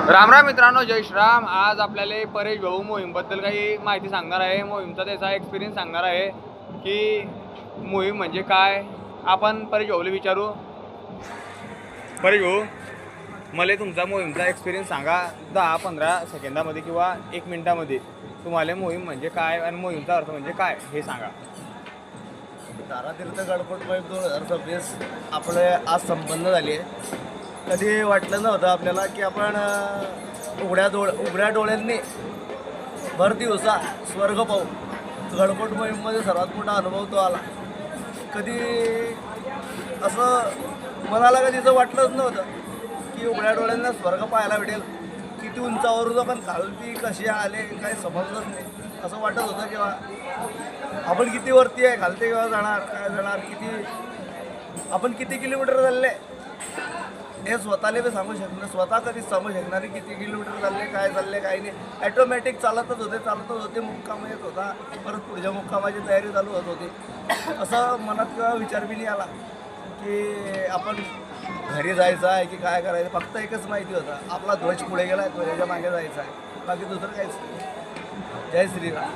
राम राम मित्रांनो, जय श्रीराम. आज आपल्याला परेश भाऊ मोहीमबद्दल काही माहिती सांगणार आहे. मोहीमचा त्याचा एक्सपिरियन्स सांगणार आहे की मोहीम म्हणजे काय. आपण परेश भाऊला विचारू. परेश भाऊ, मला तुमचा मोहीमचा एक्सपिरियन्स सांगा 10-15 सेकंदामध्ये किंवा 1 मिनिटामध्ये. तुम्हाला मोहीम म्हणजे काय आणि मोहीमचा अर्थ म्हणजे काय हे सांगा. तारातीर्थ गणपत मोहीम 2026 आपले आज संपन्न झाली आहे. कधी वाटलं नव्हतं आपल्याला की आपण उघड्या डोळ्यांनी भर दिवसा स्वर्ग पाहू. गणपत मोहीममध्ये सर्वात मोठा अनुभव तो आला. कधी असं मनाला कधी असं वाटलंच नव्हतं की उघड्या डोळ्यांना स्वर्ग पाहायला भेटेल. किती उंचावरून आपण खालती कशी आले काही समजलंच नाही. असं वाटत होतं किंवा आपण किती वरती आहे, खालती केव्हा जाणार, काय जाणार, आपण किती किलोमीटर चालले हे स्वतःला बी सांगू शकणार, स्वतः कधीच सांगू शकणार किती किलोमीटर चालले, काय चालले, काय नाही. ॲटोमॅटिक चालतच होते. मुक्काम येत होता, परत पुढच्या मुक्कामाची तयारी चालू होत होती. असं मनात किंवा विचार बी नाही आला की आपण घरी जायचं आहे की काय करायचं. फक्त एकच माहिती होतं, आपला ध्वज पुढे गेला आहे, ध्वजाच्या मागे जायचं आहे, बाकी दुसरं काहीच नाही. जय श्रीराम.